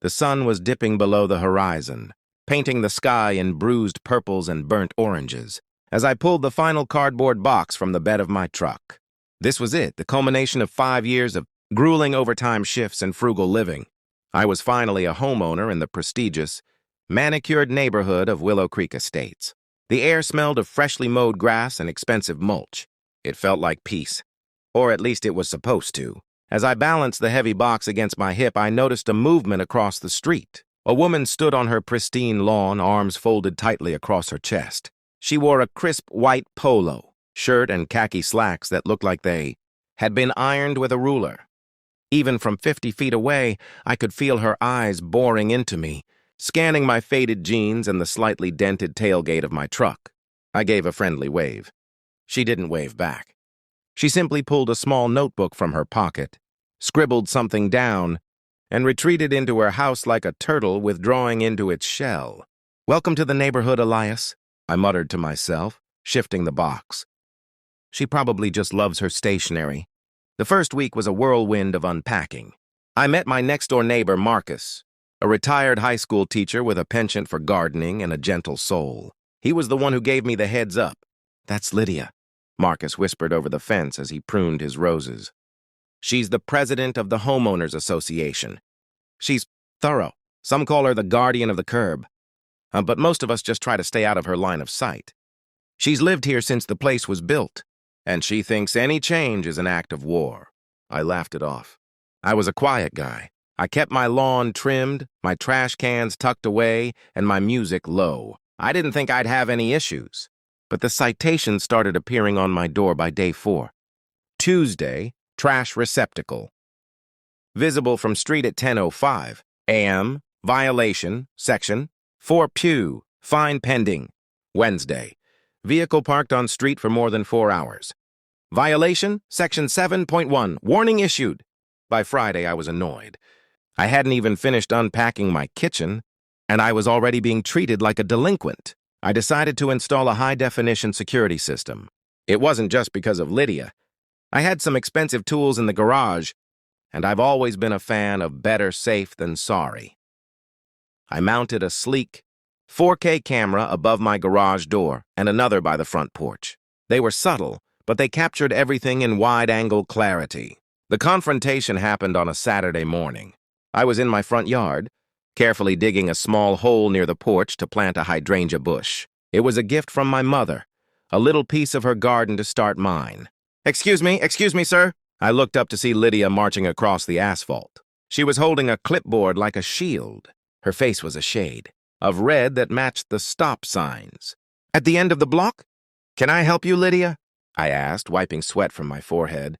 The sun was dipping below the horizon, painting the sky in bruised purples and burnt oranges, as I pulled the final cardboard box from the bed of my truck. This was it, the culmination of 5 years of grueling overtime shifts and frugal living. I was finally a homeowner in the prestigious, manicured neighborhood of Willow Creek Estates. The air smelled of freshly mowed grass and expensive mulch. It felt like peace, or at least it was supposed to. As I balanced the heavy box against my hip, I noticed a movement across the street. A woman stood on her pristine lawn, arms folded tightly across her chest. She wore a crisp white polo, shirt and khaki slacks that looked like they had been ironed with a ruler. Even from 50 feet away, I could feel her eyes boring into me, scanning my faded jeans and the slightly dented tailgate of my truck. I gave a friendly wave. She didn't wave back. She simply pulled a small notebook from her pocket, scribbled something down, and retreated into her house like a turtle withdrawing into its shell. "Welcome to the neighborhood, Elias," I muttered to myself, shifting the box. She probably just loves her stationery. The first week was a whirlwind of unpacking. I met my next-door neighbor, Marcus, a retired high school teacher with a penchant for gardening and a gentle soul. He was the one who gave me the heads up. "That's Lydia," Marcus whispered over the fence as he pruned his roses. "She's the president of the Homeowners Association. She's thorough. Some call her the guardian of the curb. But most of us just try to stay out of her line of sight. She's lived here since the place was built, and she thinks any change is an act of war." I laughed it off. I was a quiet guy. I kept my lawn trimmed, my trash cans tucked away, and my music low. I didn't think I'd have any issues. But the citations started appearing on my door by day 4. Tuesday, trash receptacle. Visible from street at 10:05 a.m., violation, section 4 pew, fine pending. Wednesday, vehicle parked on street for more than 4 hours. Violation, section 7.1, warning issued. By Friday, I was annoyed. I hadn't even finished unpacking my kitchen, and I was already being treated like a delinquent. I decided to install a high-definition security system. It wasn't just because of Lydia. I had some expensive tools in the garage, and I've always been a fan of better safe than sorry. I mounted a sleek 4K camera above my garage door and another by the front porch. They were subtle, but they captured everything in wide-angle clarity. The confrontation happened on a Saturday morning. I was in my front yard, carefully digging a small hole near the porch to plant a hydrangea bush. It was a gift from my mother, a little piece of her garden to start mine. Excuse me, sir." I looked up to see Lydia marching across the asphalt. She was holding a clipboard like a shield. Her face was a shade of red that matched the stop signs. "At the end of the block? Can I help you, Lydia?" I asked, wiping sweat from my forehead.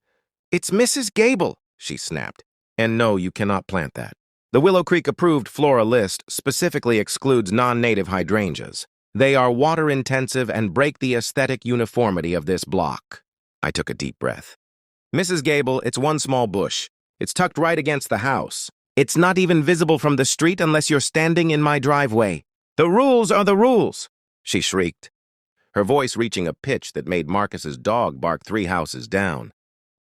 "It's Mrs. Gable," she snapped. "And no, you cannot plant that. The Willow Creek approved flora list specifically excludes non-native hydrangeas. They are water-intensive and break the aesthetic uniformity of this block." I took a deep breath. "Mrs. Gable, it's one small bush. It's tucked right against the house. It's not even visible from the street unless you're standing in my driveway. The rules are the rules," she shrieked, her voice reaching a pitch that made Marcus's dog bark 3 houses down.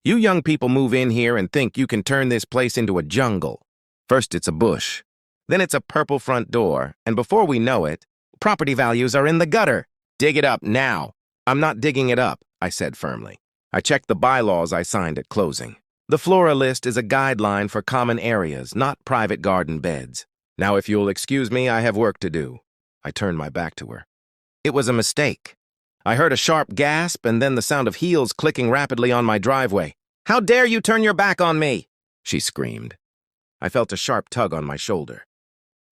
"You young people move in here and think you can turn this place into a jungle. First it's a bush, then it's a purple front door, and before we know it, property values are in the gutter. Dig it up now." "I'm not digging it up," I said firmly. I checked the bylaws I signed at closing. The flora list is a guideline for common areas, not private garden beds. Now, if you'll excuse me, I have work to do. I turned my back to her. It was a mistake. I heard a sharp gasp and then the sound of heels clicking rapidly on my driveway. "How dare you turn your back on me?" she screamed. I felt a sharp tug on my shoulder.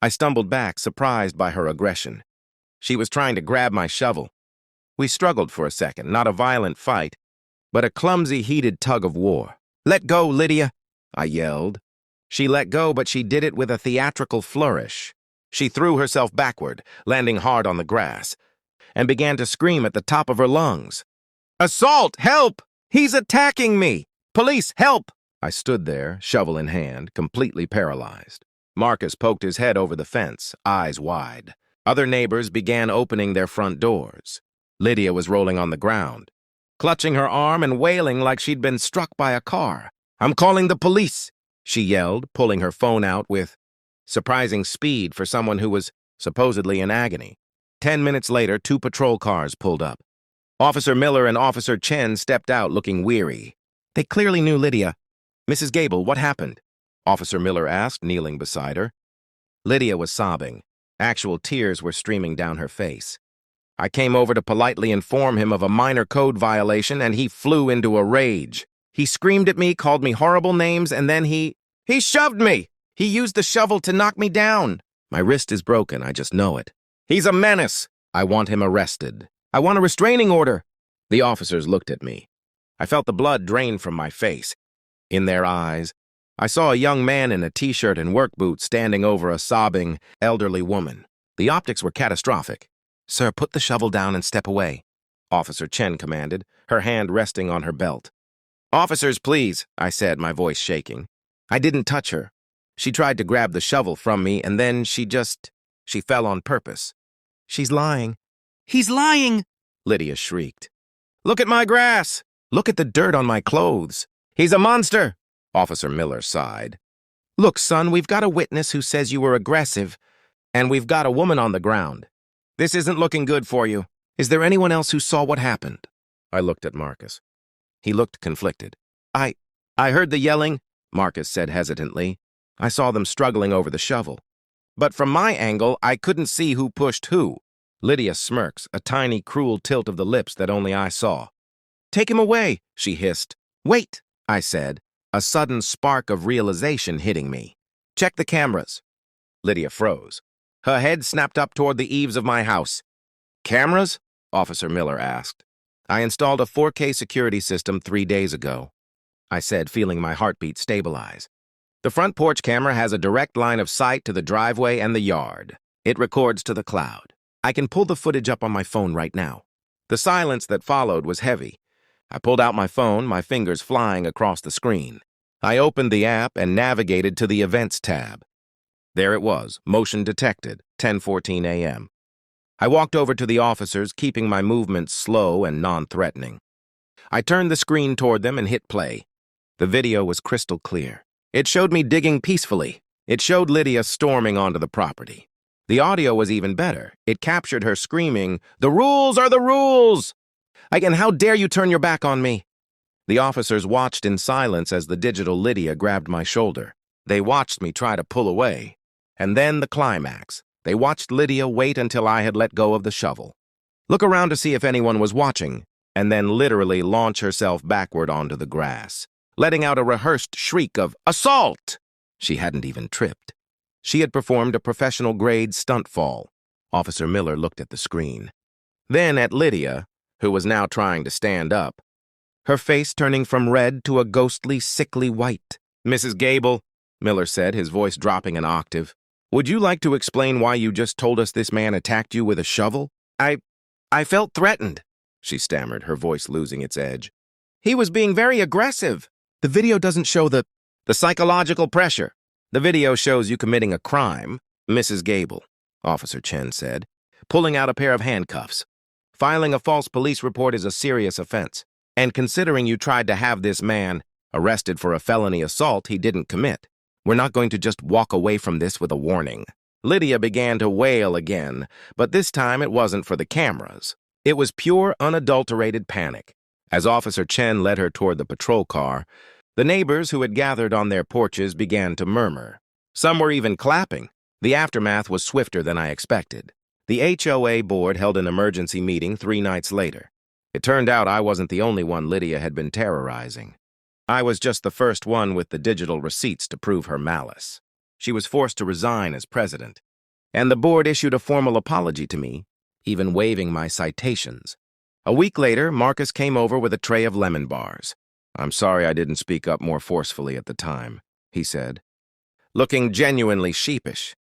I stumbled back, surprised by her aggression. She was trying to grab my shovel. We struggled for a second, not a violent fight, but a clumsy, heated tug of war. "Let go, Lydia," I yelled. She let go, but she did it with a theatrical flourish. She threw herself backward, landing hard on the grass, and began to scream at the top of her lungs. "Assault! Help! He's attacking me! Police, help!" I stood there, shovel in hand, completely paralyzed. Marcus poked his head over the fence, eyes wide. Other neighbors began opening their front doors. Lydia was rolling on the ground, clutching her arm and wailing like she'd been struck by a car. "I'm calling the police," she yelled, pulling her phone out with, surprising speed for someone who was supposedly in agony. 10 minutes later, 2 patrol cars pulled up. Officer Miller and Officer Chen stepped out looking weary. They clearly knew Lydia. "Mrs. Gable, what happened?" Officer Miller asked, kneeling beside her. Lydia was sobbing. Actual tears were streaming down her face. I came over to politely inform him of a minor code violation, and he flew into a rage. He screamed at me, called me horrible names, and then he shoved me! He used the shovel to knock me down. My wrist is broken, I just know it. He's a menace. I want him arrested. I want a restraining order. The officers looked at me. I felt the blood drain from my face. In their eyes, I saw a young man in a t-shirt and work boots standing over a sobbing, elderly woman. The optics were catastrophic. "Sir, put the shovel down and step away," Officer Chen commanded, her hand resting on her belt. "Officers, please," I said, my voice shaking. I didn't touch her. She tried to grab the shovel from me, and then she fell on purpose. "She's lying." "He's lying!" Lydia shrieked. "Look at my grass! Look at the dirt on my clothes! He's a monster!" Officer Miller sighed. "Look, son, we've got a witness who says you were aggressive, and we've got a woman on the ground. This isn't looking good for you. Is there anyone else who saw what happened?" I looked at Marcus. He looked conflicted. I heard the yelling," Marcus said hesitantly. "I saw them struggling over the shovel. But from my angle, I couldn't see who pushed who." Lydia smirks, a tiny, cruel tilt of the lips that only I saw. "Take him away," she hissed. "Wait," I said, a sudden spark of realization hitting me. "Check the cameras." Lydia froze. Her head snapped up toward the eaves of my house. "Cameras?" Officer Miller asked. "I installed a 4K security system 3 days ago," I said, feeling my heartbeat stabilize. "The front porch camera has a direct line of sight to the driveway and the yard. It records to the cloud. I can pull the footage up on my phone right now." The silence that followed was heavy. I pulled out my phone, my fingers flying across the screen. I opened the app and navigated to the Events tab. There it was, motion detected, 10:14 a.m. I walked over to the officers, keeping my movements slow and non-threatening. I turned the screen toward them and hit play. The video was crystal clear. It showed me digging peacefully. It showed Lydia storming onto the property. The audio was even better. It captured her screaming, "The rules are the rules! And how dare you turn your back on me?" The officers watched in silence as the digital Lydia grabbed my shoulder. They watched me try to pull away. And then the climax. They watched Lydia wait until I had let go of the shovel, look around to see if anyone was watching, and then literally launch herself backward onto the grass, letting out a rehearsed shriek of "Assault!" She hadn't even tripped. She had performed a professional-grade stunt fall. Officer Miller looked at the screen. Then at Lydia, who was now trying to stand up, her face turning from red to a ghostly, sickly white. "Mrs. Gable," Miller said, his voice dropping an octave, "would you like to explain why you just told us this man attacked you with a shovel?" I felt threatened," she stammered, her voice losing its edge. "He was being very aggressive." "The video doesn't show the psychological pressure. The video shows you committing a crime, Mrs. Gable," Officer Chen said, pulling out a pair of handcuffs. "Filing a false police report is a serious offense, and considering you tried to have this man arrested for a felony assault he didn't commit, we're not going to just walk away from this with a warning." Lydia began to wail again, but this time it wasn't for the cameras. It was pure, unadulterated panic. As Officer Chen led her toward the patrol car, the neighbors who had gathered on their porches began to murmur. Some were even clapping. The aftermath was swifter than I expected. The HOA board held an emergency meeting 3 nights later. It turned out I wasn't the only one Lydia had been terrorizing. I was just the first one with the digital receipts to prove her malice. She was forced to resign as president, and the board issued a formal apology to me, even waiving my citations. A week later, Marcus came over with a tray of lemon bars. "I'm sorry I didn't speak up more forcefully at the time," he said, looking genuinely sheepish.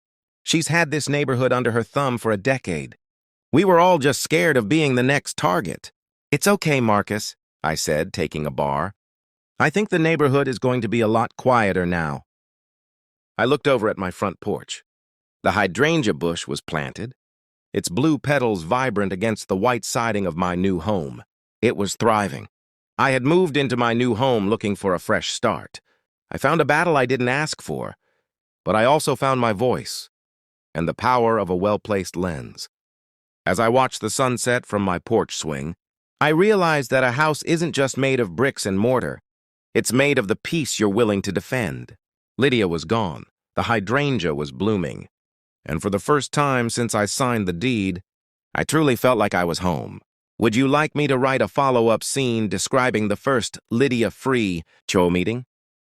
"She's had this neighborhood under her thumb for a decade. We were all just scared of being the next target." "It's okay, Marcus," I said, taking a bar. "I think the neighborhood is going to be a lot quieter now." I looked over at my front porch. The hydrangea bush was planted, its blue petals vibrant against the white siding of my new home. It was thriving. I had moved into my new home looking for a fresh start. I found a battle I didn't ask for, but I also found my voice and the power of a well-placed lens. As I watched the sunset from my porch swing, I realized that a house isn't just made of bricks and mortar. It's made of the peace you're willing to defend. Lydia was gone. The hydrangea was blooming. And for the first time since I signed the deed, I truly felt like I was home. Would you like me to write a follow-up scene describing the first Lydia-free HOA meeting?